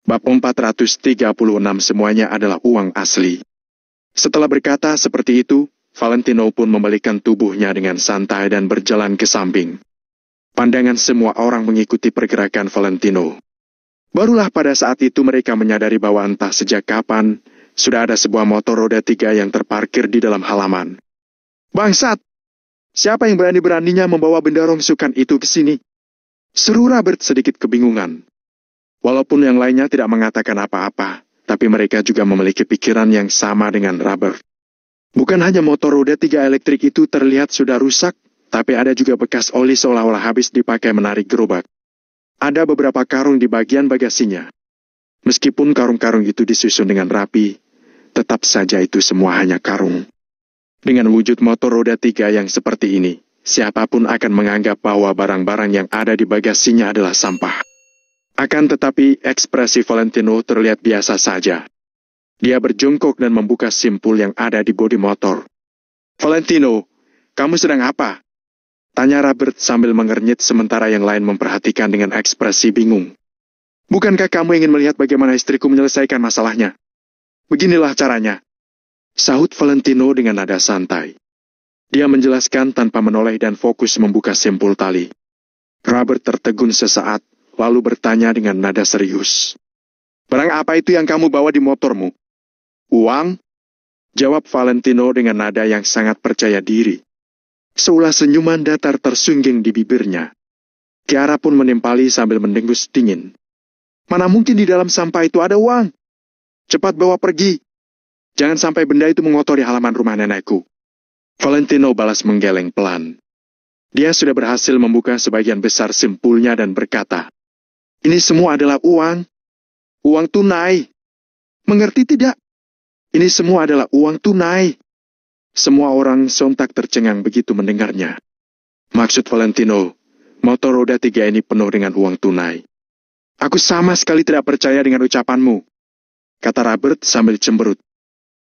Bab 436 semuanya adalah uang asli. Setelah berkata seperti itu, Valentino pun membalikkan tubuhnya dengan santai dan berjalan ke samping. Pandangan semua orang mengikuti pergerakan Valentino. Barulah pada saat itu mereka menyadari bahwa entah sejak kapan, sudah ada sebuah motor roda 3 yang terparkir di dalam halaman. "Bangsat! Siapa yang berani-beraninya membawa benda rongsokan itu ke sini?" seru Robert sedikit kebingungan. Walaupun yang lainnya tidak mengatakan apa-apa, tapi mereka juga memiliki pikiran yang sama dengan Robert. Bukan hanya motor roda 3 elektrik itu terlihat sudah rusak, tapi ada juga bekas oli seolah-olah habis dipakai menarik gerobak. Ada beberapa karung di bagian bagasinya. Meskipun karung-karung itu disusun dengan rapi, tetap saja itu semua hanya karung. Dengan wujud motor roda 3 yang seperti ini, siapapun akan menganggap bahwa barang-barang yang ada di bagasinya adalah sampah. Akan tetapi, ekspresi Valentino terlihat biasa saja. Dia berjongkok dan membuka simpul yang ada di bodi motor. "Valentino, kamu sedang apa?" tanya Robert sambil mengernyit sementara yang lain memperhatikan dengan ekspresi bingung. "Bukankah kamu ingin melihat bagaimana istriku menyelesaikan masalahnya? Beginilah caranya," sahut Valentino dengan nada santai. Dia menjelaskan tanpa menoleh dan fokus membuka simpul tali. Robert tertegun sesaat, lalu bertanya dengan nada serius. "Barang apa itu yang kamu bawa di motormu?" "Uang," jawab Valentino dengan nada yang sangat percaya diri. Seolah senyuman datar tersungging di bibirnya. Kiara pun menimpali sambil mendengus dingin. "Mana mungkin di dalam sampah itu ada uang? Cepat bawa pergi. Jangan sampai benda itu mengotori halaman rumah nenekku." Valentino balas menggeleng pelan. Dia sudah berhasil membuka sebagian besar simpulnya dan berkata, "Ini semua adalah uang. Uang tunai. Mengerti tidak? Ini semua adalah uang tunai." Semua orang sontak tercengang begitu mendengarnya. Maksud Valentino, motor roda 3 ini penuh dengan uang tunai. "Aku sama sekali tidak percaya dengan ucapanmu," kata Robert sambil cemberut.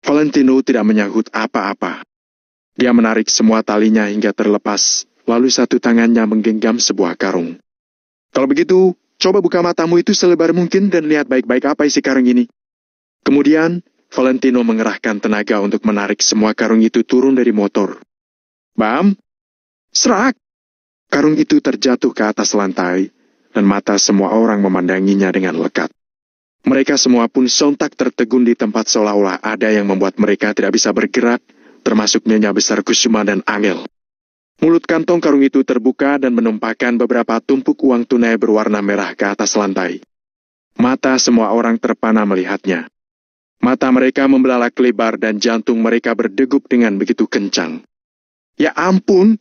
Valentino tidak menyahut apa-apa. Dia menarik semua talinya hingga terlepas, lalu satu tangannya menggenggam sebuah karung. "Kalau begitu, coba buka matamu itu selebar mungkin dan lihat baik-baik apa isi karung ini." Kemudian, Valentino mengerahkan tenaga untuk menarik semua karung itu turun dari motor. Bam! Serak! Karung itu terjatuh ke atas lantai, dan mata semua orang memandanginya dengan lekat. Mereka semua pun sontak tertegun di tempat seolah-olah ada yang membuat mereka tidak bisa bergerak, termasuk Nyonya Besar Kusuma dan Angel. Mulut kantong karung itu terbuka dan menumpahkan beberapa tumpuk uang tunai berwarna merah ke atas lantai. Mata semua orang terpana melihatnya. Mata mereka membelalak lebar dan jantung mereka berdegup dengan begitu kencang. Ya ampun!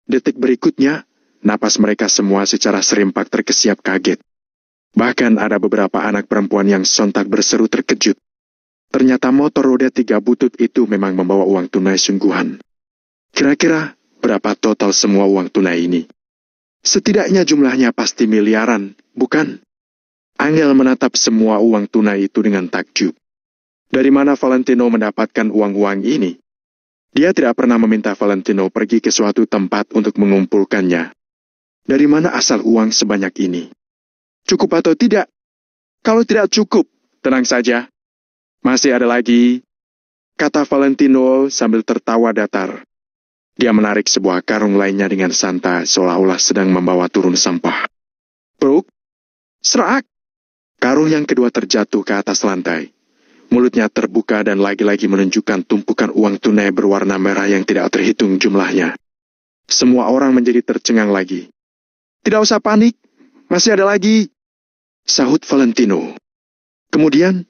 Detik berikutnya, napas mereka semua secara serempak terkesiap kaget. Bahkan ada beberapa anak perempuan yang sontak berseru terkejut. Ternyata motor roda 3 butut itu memang membawa uang tunai sungguhan. Kira-kira berapa total semua uang tunai ini? Setidaknya jumlahnya pasti miliaran, bukan? Angel menatap semua uang tunai itu dengan takjub. Dari mana Valentino mendapatkan uang-uang ini? Dia tidak pernah meminta Valentino pergi ke suatu tempat untuk mengumpulkannya. Dari mana asal uang sebanyak ini? Cukup atau tidak? Kalau tidak cukup, tenang saja. Masih ada lagi, kata Valentino sambil tertawa datar. Dia menarik sebuah karung lainnya dengan santai seolah-olah sedang membawa turun sampah. Bruk, serak. Karung yang kedua terjatuh ke atas lantai. Mulutnya terbuka dan lagi-lagi menunjukkan tumpukan uang tunai berwarna merah yang tidak terhitung jumlahnya. Semua orang menjadi tercengang lagi. Tidak usah panik, masih ada lagi, sahut Valentino. Kemudian,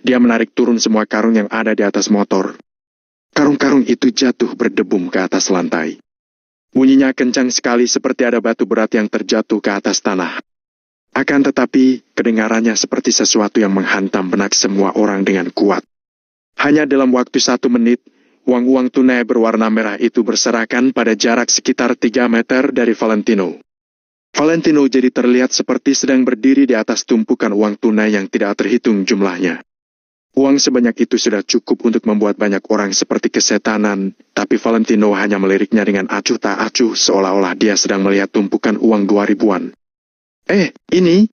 dia menarik turun semua karung yang ada di atas motor. Karung-karung itu jatuh berdebum ke atas lantai. Bunyinya kencang sekali seperti ada batu berat yang terjatuh ke atas tanah. Akan tetapi, kedengarannya seperti sesuatu yang menghantam benak semua orang dengan kuat. Hanya dalam waktu 1 menit, uang-uang tunai berwarna merah itu berserakan pada jarak sekitar 3 meter dari Valentino. Valentino jadi terlihat seperti sedang berdiri di atas tumpukan uang tunai yang tidak terhitung jumlahnya. Uang sebanyak itu sudah cukup untuk membuat banyak orang seperti kesetanan, tapi Valentino hanya meliriknya dengan acuh tak acuh seolah-olah dia sedang melihat tumpukan uang 2000-an. Ini,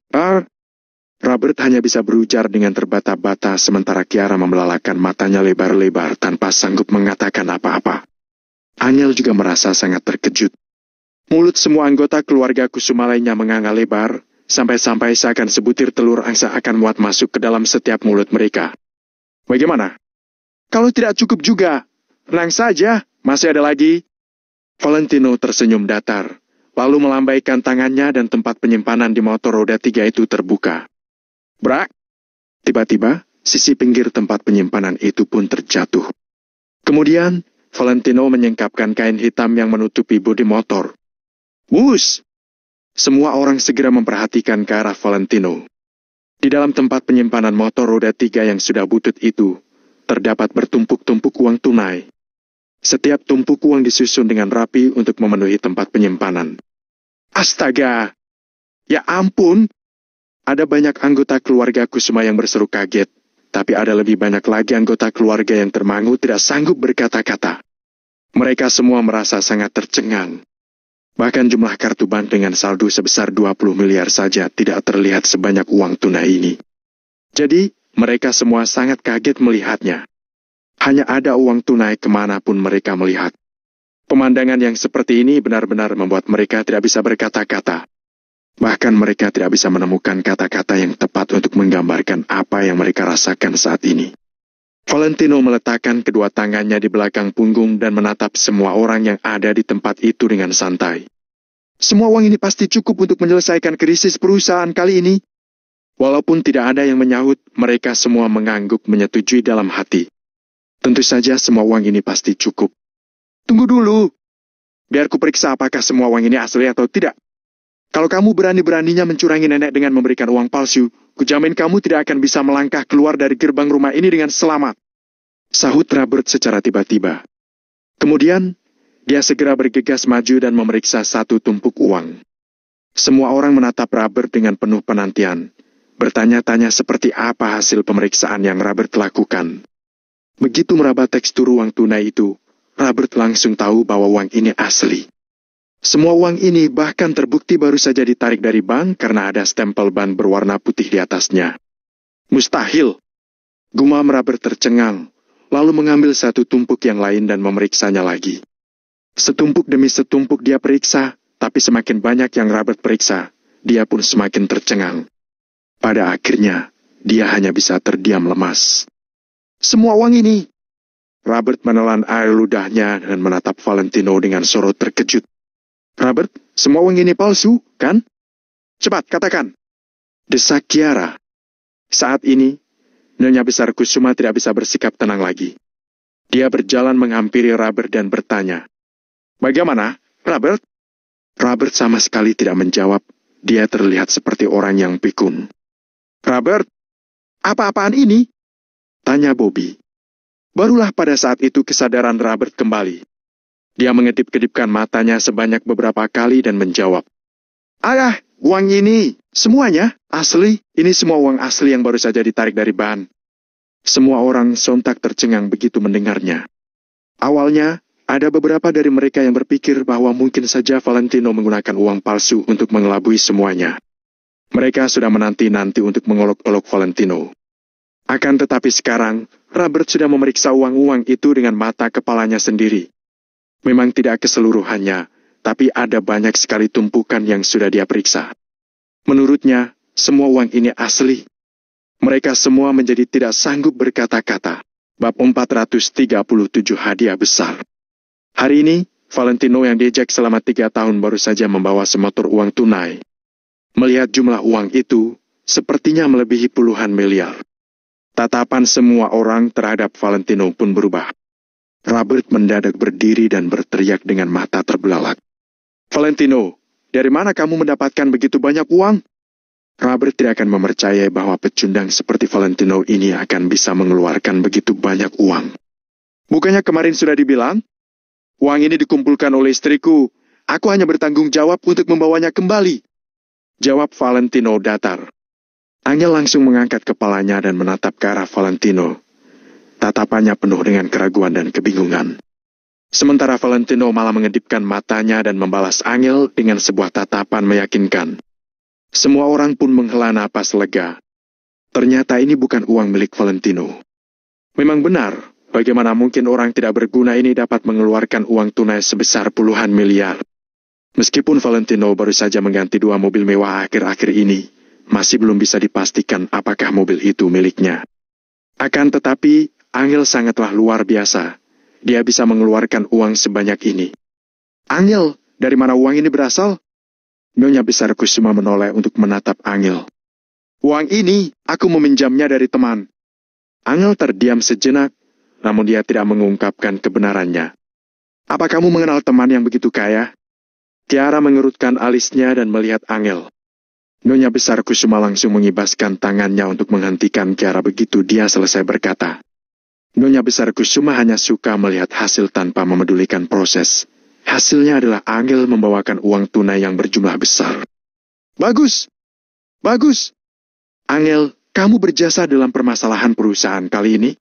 Robert hanya bisa berujar dengan terbata-bata sementara Kiara membelalakan matanya lebar-lebar tanpa sanggup mengatakan apa-apa. Angel juga merasa sangat terkejut. Mulut semua anggota keluarga Kusuma lainnya menganga lebar, sampai-sampai seakan sebutir telur angsa akan muat masuk ke dalam setiap mulut mereka. Bagaimana? Kalau tidak cukup juga, tenang saja, masih ada lagi. Valentino tersenyum datar, lalu melambaikan tangannya dan tempat penyimpanan di motor roda 3 itu terbuka. Brak! Tiba-tiba, sisi pinggir tempat penyimpanan itu pun terjatuh. Kemudian, Valentino menyingkapkan kain hitam yang menutupi bodi motor. Wus! Semua orang segera memperhatikan ke arah Valentino. Di dalam tempat penyimpanan motor roda 3 yang sudah butut itu, terdapat bertumpuk-tumpuk uang tunai. Setiap tumpuk uang disusun dengan rapi untuk memenuhi tempat penyimpanan. Astaga! Ya ampun! Ada banyak anggota keluarga Kusuma yang berseru kaget, tapi ada lebih banyak lagi anggota keluarga yang termangu tidak sanggup berkata-kata. Mereka semua merasa sangat tercengang. Bahkan jumlah kartu bank dengan saldo sebesar 20 miliar saja tidak terlihat sebanyak uang tunai ini. Jadi, mereka semua sangat kaget melihatnya. Hanya ada uang tunai kemanapun mereka melihat. Pemandangan yang seperti ini benar-benar membuat mereka tidak bisa berkata-kata. Bahkan mereka tidak bisa menemukan kata-kata yang tepat untuk menggambarkan apa yang mereka rasakan saat ini. Valentino meletakkan kedua tangannya di belakang punggung dan menatap semua orang yang ada di tempat itu dengan santai. Semua uang ini pasti cukup untuk menyelesaikan krisis perusahaan kali ini. Walaupun tidak ada yang menyahut, mereka semua mengangguk menyetujui dalam hati. Tentu saja semua uang ini pasti cukup. Tunggu dulu. Biar kuperiksa apakah semua uang ini asli atau tidak. Kalau kamu berani-beraninya mencurangi nenek dengan memberikan uang palsu, kujamin kamu tidak akan bisa melangkah keluar dari gerbang rumah ini dengan selamat. Sahut Robert secara tiba-tiba. Kemudian, dia segera bergegas maju dan memeriksa satu tumpuk uang. Semua orang menatap Robert dengan penuh penantian, bertanya-tanya seperti apa hasil pemeriksaan yang Robert lakukan. Begitu meraba tekstur uang tunai itu, Robert langsung tahu bahwa uang ini asli. Semua uang ini bahkan terbukti baru saja ditarik dari bank karena ada stempel ban berwarna putih di atasnya. Mustahil. Gumam Robert tercengang, lalu mengambil satu tumpuk yang lain dan memeriksanya lagi. Setumpuk demi setumpuk dia periksa, tapi semakin banyak yang Robert periksa, dia pun semakin tercengang. Pada akhirnya, dia hanya bisa terdiam lemas. Semua uang ini. Robert menelan air ludahnya dan menatap Valentino dengan sorot terkejut. Robert, semua uang ini palsu, kan? Cepat, katakan. Desak Kiara. Saat ini, Nyonya Besar Kusuma tidak bisa bersikap tenang lagi. Dia berjalan menghampiri Robert dan bertanya. Bagaimana, Robert? Robert sama sekali tidak menjawab. Dia terlihat seperti orang yang pikun. Robert, apa-apaan ini? Tanya Bobby. Barulah pada saat itu kesadaran Robert kembali. Dia mengedip-kedipkan matanya sebanyak beberapa kali dan menjawab. Ayah, uang ini, semuanya asli. Ini semua uang asli yang baru saja ditarik dari ban. Semua orang sontak tercengang begitu mendengarnya. Awalnya, ada beberapa dari mereka yang berpikir bahwa mungkin saja Valentino menggunakan uang palsu untuk mengelabui semuanya. Mereka sudah menanti-nanti untuk mengolok-olok Valentino. Akan tetapi sekarang, Robert sudah memeriksa uang-uang itu dengan mata kepalanya sendiri. Memang tidak keseluruhannya, tapi ada banyak sekali tumpukan yang sudah dia periksa. Menurutnya, semua uang ini asli. Mereka semua menjadi tidak sanggup berkata-kata. Bab 437 hadiah besar. Hari ini, Valentino yang diejek selama 3 tahun baru saja membawa semotor uang tunai. Melihat jumlah uang itu, sepertinya melebihi puluhan miliar. Tatapan semua orang terhadap Valentino pun berubah. Robert mendadak berdiri dan berteriak dengan mata terbelalak. Valentino, dari mana kamu mendapatkan begitu banyak uang? Robert tidak akan mempercayai bahwa pecundang seperti Valentino ini akan bisa mengeluarkan begitu banyak uang. Bukannya kemarin sudah dibilang? Uang ini dikumpulkan oleh istriku. Aku hanya bertanggung jawab untuk membawanya kembali. Jawab Valentino datar. Angel langsung mengangkat kepalanya dan menatap ke arah Valentino. Tatapannya penuh dengan keraguan dan kebingungan. Sementara Valentino malah mengedipkan matanya dan membalas Angel dengan sebuah tatapan meyakinkan. Semua orang pun menghela napas lega, Ternyata ini bukan uang milik Valentino. Memang benar, bagaimana mungkin orang tidak berguna ini dapat mengeluarkan uang tunai sebesar puluhan miliar. Meskipun Valentino baru saja mengganti 2 mobil mewah akhir-akhir ini, masih belum bisa dipastikan apakah mobil itu miliknya. Akan tetapi, Angel sangatlah luar biasa. Dia bisa mengeluarkan uang sebanyak ini. Angel, dari mana uang ini berasal? Nyonya Besar Kusuma menoleh untuk menatap Angel. Uang ini, aku meminjamnya dari teman. Angel terdiam sejenak, namun dia tidak mengungkapkan kebenarannya. Apa kamu mengenal teman yang begitu kaya? Tiara mengerutkan alisnya dan melihat Angel. Nyonya Besar Kusuma langsung mengibaskan tangannya untuk menghentikan Tiara begitu dia selesai berkata. Nyonya Besar Kusuma hanya suka melihat hasil tanpa memedulikan proses. Hasilnya adalah Angel membawakan uang tunai yang berjumlah besar. Bagus! Bagus! Angel, kamu berjasa dalam permasalahan perusahaan kali ini?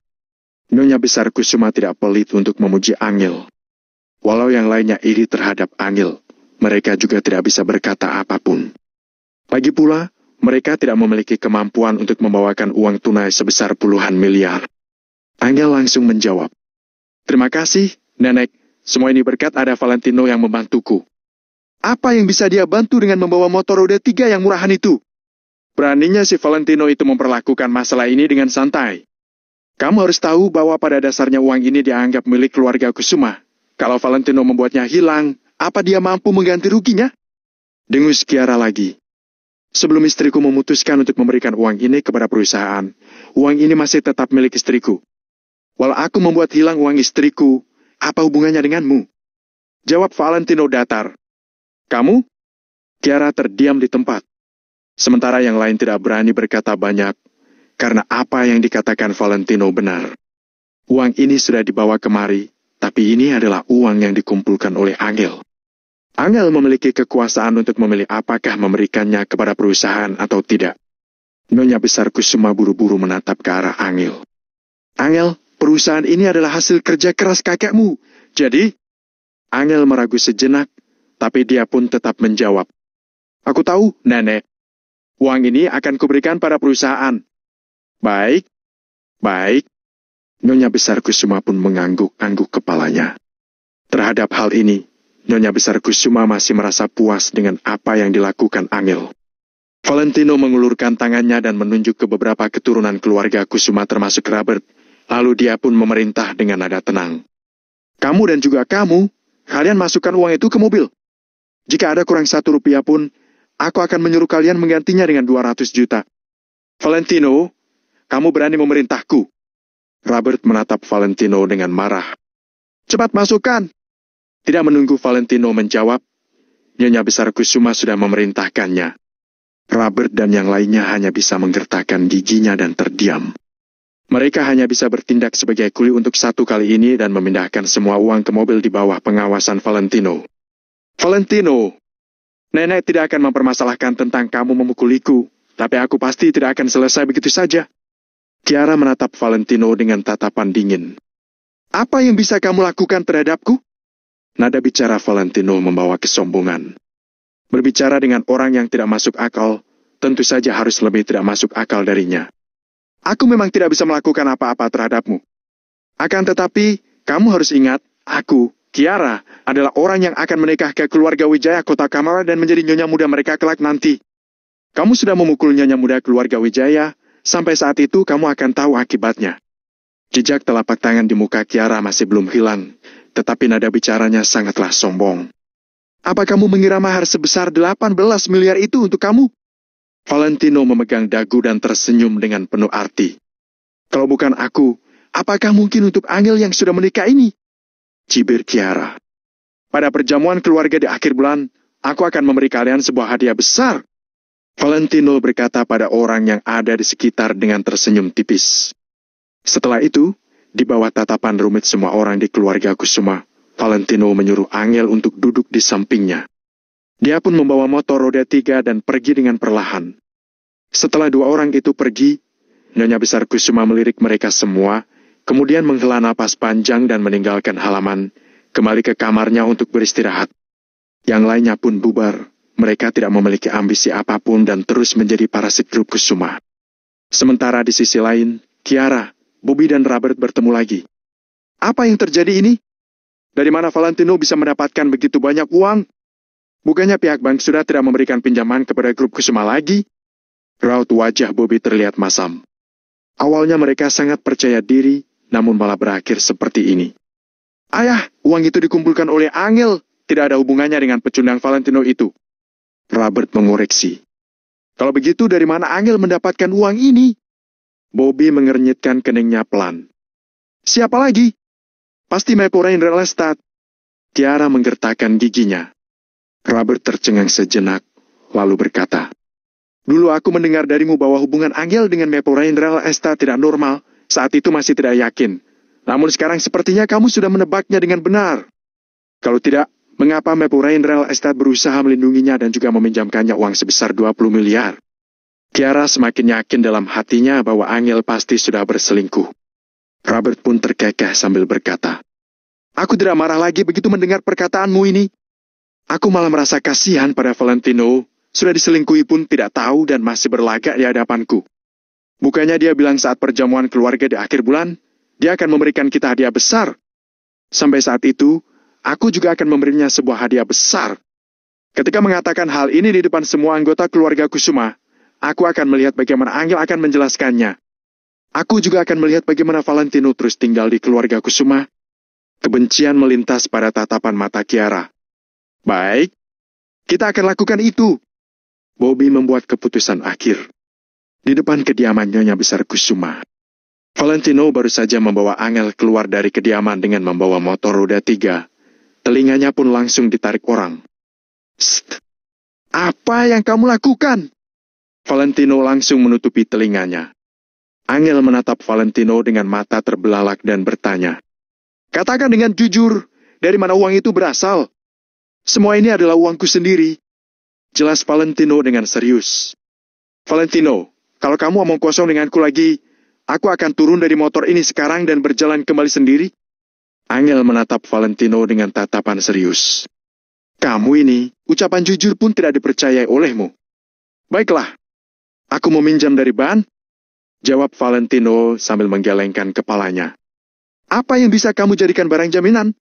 Nyonya Besar Kusuma tidak pelit untuk memuji Angel. Walau yang lainnya iri terhadap Angel, mereka juga tidak bisa berkata apapun. Lagi pula, mereka tidak memiliki kemampuan untuk membawakan uang tunai sebesar puluhan miliar. Angel langsung menjawab. Terima kasih, Nenek. Semua ini berkat ada Valentino yang membantuku. Apa yang bisa dia bantu dengan membawa motor roda 3 yang murahan itu? Beraninya si Valentino itu memperlakukan masalah ini dengan santai. Kamu harus tahu bahwa pada dasarnya uang ini dianggap milik keluarga Kusuma. Kalau Valentino membuatnya hilang, apa dia mampu mengganti ruginya? Dengus Kiara lagi. Sebelum istriku memutuskan untuk memberikan uang ini kepada perusahaan, uang ini masih tetap milik istriku. Walau aku membuat hilang uang istriku, apa hubungannya denganmu? Jawab Valentino datar. Kamu? Kiara terdiam di tempat. Sementara yang lain tidak berani berkata banyak, karena apa yang dikatakan Valentino benar. Uang ini sudah dibawa kemari, tapi ini adalah uang yang dikumpulkan oleh Angel. Angel memiliki kekuasaan untuk memilih apakah memberikannya kepada perusahaan atau tidak. Nyonya Besar Kusuma buru-buru menatap ke arah Angel. Angel, perusahaan ini adalah hasil kerja keras kakekmu. Jadi, Angel meragu sejenak, tapi dia pun tetap menjawab. Aku tahu, Nenek. Uang ini akan kuberikan pada perusahaan. Baik, baik. Nyonya Besar Kusuma pun mengangguk-angguk kepalanya. Terhadap hal ini, Nyonya Besar Kusuma masih merasa puas dengan apa yang dilakukan Angel. Valentino mengulurkan tangannya dan menunjuk ke beberapa keturunan keluarga Kusuma termasuk Robert. Lalu dia pun memerintah dengan nada tenang. Kamu dan juga kamu, kalian masukkan uang itu ke mobil. Jika ada kurang 1 rupiah pun, aku akan menyuruh kalian menggantinya dengan 200 juta. Valentino, kamu berani memerintahku. Robert menatap Valentino dengan marah. Cepat masukkan. Tidak menunggu Valentino menjawab, Nyonya Besar Kusuma sudah memerintahkannya. Robert dan yang lainnya hanya bisa menggertakkan giginya dan terdiam. Mereka hanya bisa bertindak sebagai kuli untuk 1 kali ini dan memindahkan semua uang ke mobil di bawah pengawasan Valentino. Valentino, Nenek tidak akan mempermasalahkan tentang kamu memukuliku, tapi aku pasti tidak akan selesai begitu saja. Kiara menatap Valentino dengan tatapan dingin. Apa yang bisa kamu lakukan terhadapku? Nada bicara Valentino membawa kesombongan. Berbicara dengan orang yang tidak masuk akal, tentu saja harus lebih tidak masuk akal darinya. Aku memang tidak bisa melakukan apa-apa terhadapmu. Akan tetapi, kamu harus ingat, aku, Kiara, adalah orang yang akan menikah ke keluarga Wijaya Kota Kamara dan menjadi nyonya muda mereka kelak nanti. Kamu sudah memukul nyonya muda keluarga Wijaya, sampai saat itu kamu akan tahu akibatnya. Jejak telapak tangan di muka Kiara masih belum hilang, tetapi nada bicaranya sangatlah sombong. Apa kamu mengira mahar sebesar 18 miliar itu untuk kamu? Valentino memegang dagu dan tersenyum dengan penuh arti. Kalau bukan aku, apakah mungkin untuk Angel yang sudah menikah ini? Cibir Kiara. Pada perjamuan keluarga di akhir bulan, aku akan memberi kalian sebuah hadiah besar. Valentino berkata pada orang yang ada di sekitar dengan tersenyum tipis. Setelah itu, di bawah tatapan rumit semua orang di keluarga Kusuma, Valentino menyuruh Angel untuk duduk di sampingnya. Dia pun membawa motor roda 3 dan pergi dengan perlahan. Setelah 2 orang itu pergi, Nyonya Besar Kusuma melirik mereka semua, kemudian menghela napas panjang dan meninggalkan halaman, kembali ke kamarnya untuk beristirahat. Yang lainnya pun bubar, mereka tidak memiliki ambisi apapun dan terus menjadi parasit grup Kusuma. Sementara di sisi lain, Kiara, Bobby dan Robert bertemu lagi. Apa yang terjadi ini? Dari mana Valentino bisa mendapatkan begitu banyak uang? Bukannya pihak bank sudah tidak memberikan pinjaman kepada grup Kusuma lagi? Raut wajah Bobby terlihat masam. Awalnya mereka sangat percaya diri, namun malah berakhir seperti ini. Ayah, uang itu dikumpulkan oleh Angel, tidak ada hubungannya dengan pecundang Valentino itu. Robert mengoreksi. Kalau begitu dari mana Angel mendapatkan uang ini? Bobby mengernyitkan keningnya pelan. Siapa lagi? Pasti Maple Real Estate. Kiara menggertakkan giginya. Robert tercengang sejenak, lalu berkata, dulu aku mendengar darimu bahwa hubungan Angel dengan Maple Real Estate tidak normal, saat itu masih tidak yakin. Namun sekarang sepertinya kamu sudah menebaknya dengan benar. Kalau tidak, mengapa Maple Real Estate berusaha melindunginya dan juga meminjamkannya uang sebesar 20 miliar? Kiara semakin yakin dalam hatinya bahwa Angel pasti sudah berselingkuh. Robert pun terkekeh sambil berkata, aku tidak marah lagi begitu mendengar perkataanmu ini. Aku malah merasa kasihan pada Valentino, sudah diselingkuhi pun tidak tahu dan masih berlagak di hadapanku. Bukannya dia bilang saat perjamuan keluarga di akhir bulan, dia akan memberikan kita hadiah besar. Sampai saat itu, aku juga akan memberinya sebuah hadiah besar. Ketika mengatakan hal ini di depan semua anggota keluarga Kusuma, aku akan melihat bagaimana Angel akan menjelaskannya. Aku juga akan melihat bagaimana Valentino terus tinggal di keluarga Kusuma. Kebencian melintas pada tatapan mata Kiara. Baik, kita akan lakukan itu. Bobby membuat keputusan akhir. Di depan kediaman Nyonya Besar Kusuma, Valentino baru saja membawa Angel keluar dari kediaman dengan membawa motor roda 3. Telinganya pun langsung ditarik orang. Psst, apa yang kamu lakukan? Valentino langsung menutupi telinganya. Angel menatap Valentino dengan mata terbelalak dan bertanya, katakan dengan jujur, dari mana uang itu berasal? Semua ini adalah uangku sendiri. Jelas Valentino dengan serius. Valentino, kalau kamu omong kosong denganku lagi, aku akan turun dari motor ini sekarang dan berjalan kembali sendiri. Angel menatap Valentino dengan tatapan serius. Kamu ini, ucapan jujur pun tidak dipercayai olehmu. Baiklah, aku meminjam dari ban. Jawab Valentino sambil menggelengkan kepalanya. Apa yang bisa kamu jadikan barang jaminan?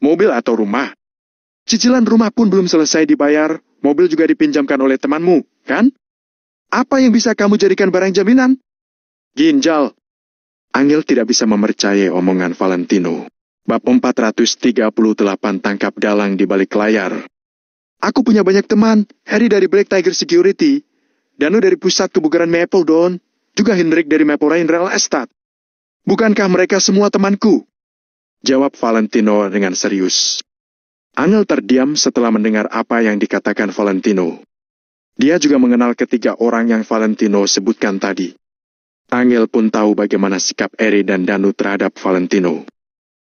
Mobil atau rumah? Cicilan rumah pun belum selesai dibayar, mobil juga dipinjamkan oleh temanmu, kan? Apa yang bisa kamu jadikan barang jaminan? Ginjal. Angel tidak bisa mempercayai omongan Valentino. Bab 438 tangkap dalang di balik layar. Aku punya banyak teman, Harry dari Black Tiger Security, Danu dari pusat kebugaran Maple Dawn, juga Hendrik dari Maple Real Estate. Bukankah mereka semua temanku? Jawab Valentino dengan serius. Angel terdiam setelah mendengar apa yang dikatakan Valentino. Dia juga mengenal ketiga orang yang Valentino sebutkan tadi. Angel pun tahu bagaimana sikap Eri dan Danu terhadap Valentino.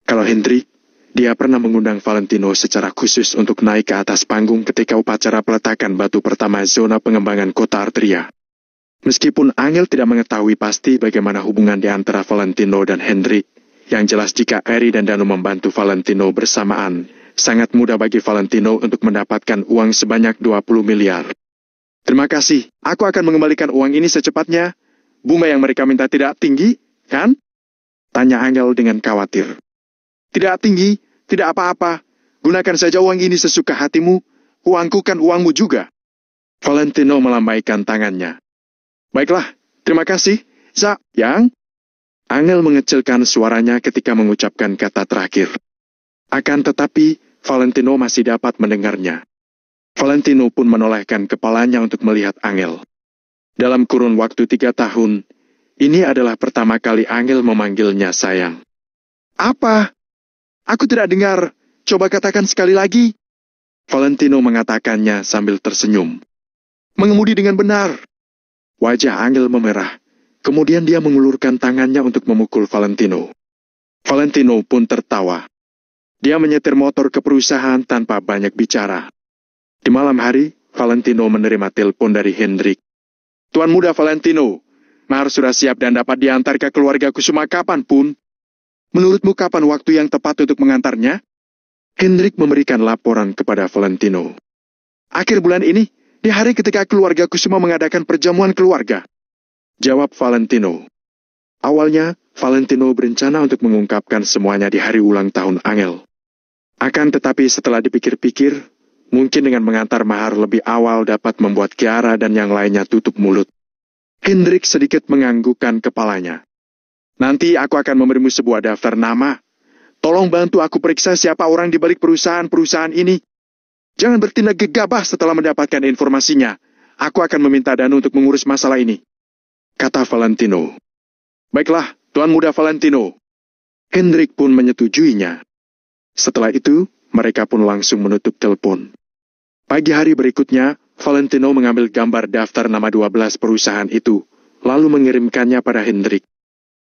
Kalau Hendrik, dia pernah mengundang Valentino secara khusus untuk naik ke atas panggung ketika upacara peletakan batu pertama zona pengembangan kota Arteria. Meskipun Angel tidak mengetahui pasti bagaimana hubungan di antara Valentino dan Hendrik, yang jelas jika Eri dan Danu membantu Valentino bersamaan, sangat mudah bagi Valentino untuk mendapatkan uang sebanyak 20 miliar. Terima kasih, aku akan mengembalikan uang ini secepatnya. Bunga yang mereka minta tidak tinggi, kan? Tanya Angel dengan khawatir. Tidak tinggi, tidak apa-apa. Gunakan saja uang ini sesuka hatimu. Uangku kan uangmu juga. Valentino melambaikan tangannya. Baiklah, terima kasih, Yang. Angel mengecilkan suaranya ketika mengucapkan kata terakhir. Akan tetapi, Valentino masih dapat mendengarnya. Valentino pun menolehkan kepalanya untuk melihat Angel. Dalam kurun waktu 3 tahun, ini adalah pertama kali Angel memanggilnya sayang. Apa? Aku tidak dengar. Coba katakan sekali lagi. Valentino mengatakannya sambil tersenyum. Mengemudi dengan benar. Wajah Angel memerah. Kemudian dia mengulurkan tangannya untuk memukul Valentino. Valentino pun tertawa. Dia menyetir motor ke perusahaan tanpa banyak bicara. Di malam hari, Valentino menerima telepon dari Hendrik. Tuan Muda Valentino, mahar sudah siap dan dapat diantar ke keluarga Kusuma kapanpun. Menurutmu kapan waktu yang tepat untuk mengantarnya? Hendrik memberikan laporan kepada Valentino. Akhir bulan ini, di hari ketika keluarga Kusuma mengadakan perjamuan keluarga. Jawab Valentino. Awalnya, Valentino berencana untuk mengungkapkan semuanya di hari ulang tahun Angel. Akan tetapi setelah dipikir-pikir, mungkin dengan mengantar mahar lebih awal dapat membuat Kiara dan yang lainnya tutup mulut. Hendrik sedikit menganggukkan kepalanya. Nanti aku akan memberimu sebuah daftar nama. Tolong bantu aku periksa siapa orang di balik perusahaan-perusahaan ini. Jangan bertindak gegabah setelah mendapatkan informasinya. Aku akan meminta Danu untuk mengurus masalah ini, kata Valentino. Baiklah, Tuan Muda Valentino. Hendrik pun menyetujuinya. Setelah itu, mereka pun langsung menutup telepon. Pagi hari berikutnya, Valentino mengambil gambar daftar nama 12 perusahaan itu, lalu mengirimkannya pada Hendrik.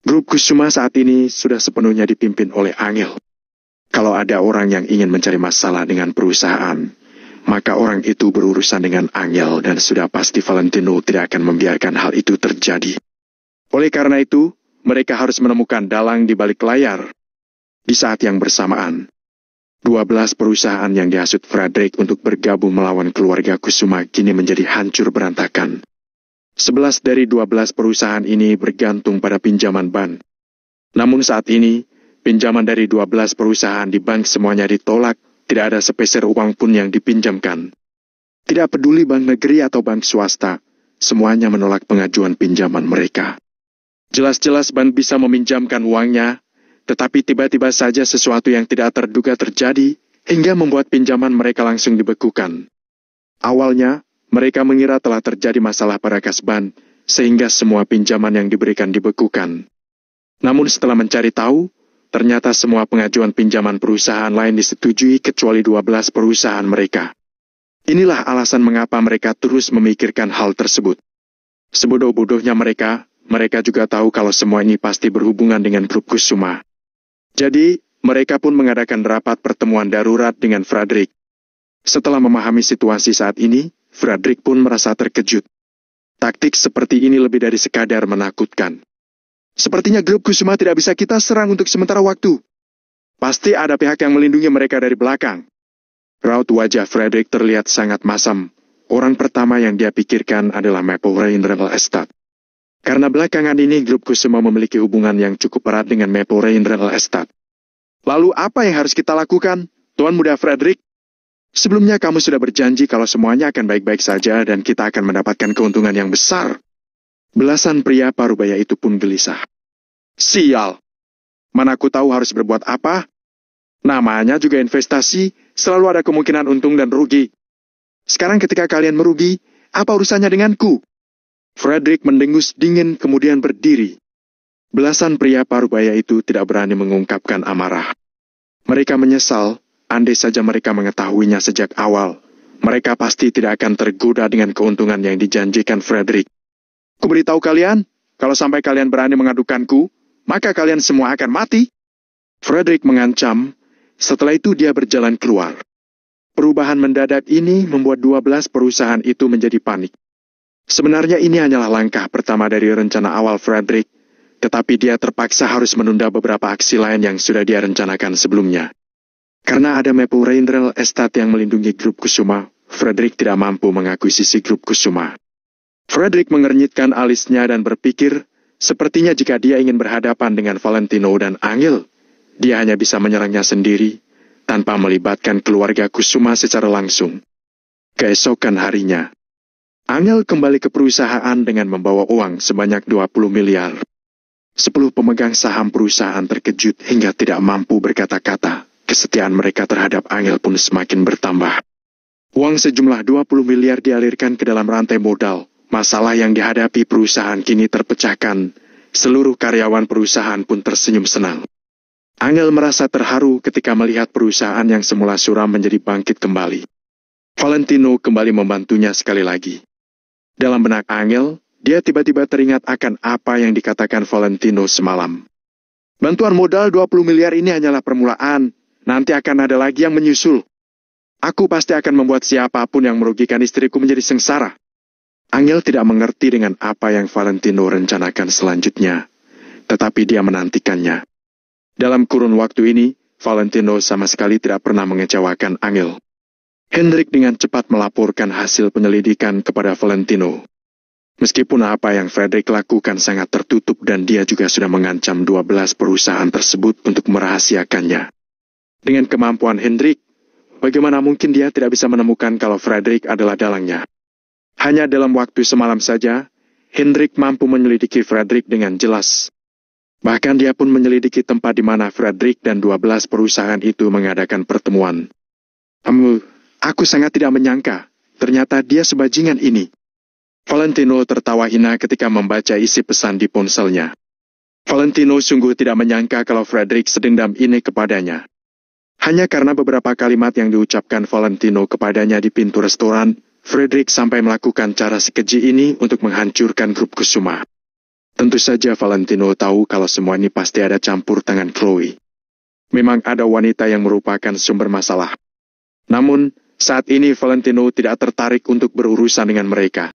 Grup Kusuma saat ini sudah sepenuhnya dipimpin oleh Angel. Kalau ada orang yang ingin mencari masalah dengan perusahaan, maka orang itu berurusan dengan Angel dan sudah pasti Valentino tidak akan membiarkan hal itu terjadi. Oleh karena itu, mereka harus menemukan dalang di balik layar. Di saat yang bersamaan, 12 perusahaan yang dihasut Frederick untuk bergabung melawan keluarga Kusuma kini menjadi hancur berantakan. 11 dari 12 perusahaan ini bergantung pada pinjaman bank. Namun saat ini, pinjaman dari 12 perusahaan di bank semuanya ditolak, tidak ada sepeser uang pun yang dipinjamkan. Tidak peduli bank negeri atau bank swasta, semuanya menolak pengajuan pinjaman mereka. Jelas-jelas bank bisa meminjamkan uangnya, tetapi tiba-tiba saja sesuatu yang tidak terduga terjadi, hingga membuat pinjaman mereka langsung dibekukan. Awalnya, mereka mengira telah terjadi masalah pada kas bank, sehingga semua pinjaman yang diberikan dibekukan. Namun setelah mencari tahu, ternyata semua pengajuan pinjaman perusahaan lain disetujui kecuali 12 perusahaan mereka. Inilah alasan mengapa mereka terus memikirkan hal tersebut. Sebodoh-bodohnya mereka juga tahu kalau semua ini pasti berhubungan dengan grup Kusuma. Jadi, mereka pun mengadakan rapat pertemuan darurat dengan Frederick. Setelah memahami situasi saat ini, Frederick pun merasa terkejut. Taktik seperti ini lebih dari sekadar menakutkan. Sepertinya grup Kusuma tidak bisa kita serang untuk sementara waktu. Pasti ada pihak yang melindungi mereka dari belakang. Raut wajah Frederick terlihat sangat masam. Orang pertama yang dia pikirkan adalah Maple Rain Real Estate. Karena belakangan ini grup Kusuma memiliki hubungan yang cukup erat dengan Maple Rain Real Estate. Lalu apa yang harus kita lakukan, Tuan Muda Frederick? Sebelumnya kamu sudah berjanji kalau semuanya akan baik-baik saja dan kita akan mendapatkan keuntungan yang besar. Belasan pria parubaya itu pun gelisah. Sial! Mana aku tahu harus berbuat apa? Namanya juga investasi, selalu ada kemungkinan untung dan rugi. Sekarang ketika kalian merugi, apa urusannya denganku? Frederick mendengus dingin kemudian berdiri. Belasan pria parubaya itu tidak berani mengungkapkan amarah. Mereka menyesal, andai saja mereka mengetahuinya sejak awal. Mereka pasti tidak akan tergoda dengan keuntungan yang dijanjikan Frederick. Kuberitahu kalian, kalau sampai kalian berani mengadukanku, maka kalian semua akan mati. Frederick mengancam, setelah itu dia berjalan keluar. Perubahan mendadak ini membuat 12 perusahaan itu menjadi panik. Sebenarnya ini hanyalah langkah pertama dari rencana awal Frederick, tetapi dia terpaksa harus menunda beberapa aksi lain yang sudah dia rencanakan sebelumnya. Karena ada Maple Rain Real Estate yang melindungi grup Kusuma, Frederick tidak mampu mengakuisisi grup Kusuma. Frederick mengernyitkan alisnya dan berpikir, sepertinya jika dia ingin berhadapan dengan Valentino dan Angel, dia hanya bisa menyerangnya sendiri, tanpa melibatkan keluarga Kusuma secara langsung. Keesokan harinya, Angel kembali ke perusahaan dengan membawa uang sebanyak 20 miliar. 10 pemegang saham perusahaan terkejut hingga tidak mampu berkata-kata. Kesetiaan mereka terhadap Angel pun semakin bertambah. Uang sejumlah 20 miliar dialirkan ke dalam rantai modal. Masalah yang dihadapi perusahaan kini terpecahkan. Seluruh karyawan perusahaan pun tersenyum senang. Angel merasa terharu ketika melihat perusahaan yang semula suram menjadi bangkit kembali. Valentino kembali membantunya sekali lagi. Dalam benak Angel, dia tiba-tiba teringat akan apa yang dikatakan Valentino semalam. Bantuan modal 20 miliar ini hanyalah permulaan, nanti akan ada lagi yang menyusul. Aku pasti akan membuat siapapun yang merugikan istriku menjadi sengsara. Angel tidak mengerti dengan apa yang Valentino rencanakan selanjutnya, tetapi dia menantikannya. Dalam kurun waktu ini, Valentino sama sekali tidak pernah mengecewakan Angel. Hendrik dengan cepat melaporkan hasil penyelidikan kepada Valentino. Meskipun apa yang Frederick lakukan sangat tertutup dan dia juga sudah mengancam 12 perusahaan tersebut untuk merahasiakannya. Dengan kemampuan Hendrik, bagaimana mungkin dia tidak bisa menemukan kalau Frederick adalah dalangnya? Hanya dalam waktu semalam saja, Hendrik mampu menyelidiki Frederick dengan jelas. Bahkan dia pun menyelidiki tempat di mana Frederick dan 12 perusahaan itu mengadakan pertemuan. Aku sangat tidak menyangka, ternyata dia sebajingan ini. Valentino tertawa hina ketika membaca isi pesan di ponselnya. Valentino sungguh tidak menyangka kalau Frederick sedendam ini kepadanya. Hanya karena beberapa kalimat yang diucapkan Valentino kepadanya di pintu restoran, Frederick sampai melakukan cara sekeji ini untuk menghancurkan grup Kusuma. Tentu saja Valentino tahu kalau semua ini pasti ada campur tangan Chloe. Memang ada wanita yang merupakan sumber masalah. Namun, saat ini Valentino tidak tertarik untuk berurusan dengan mereka.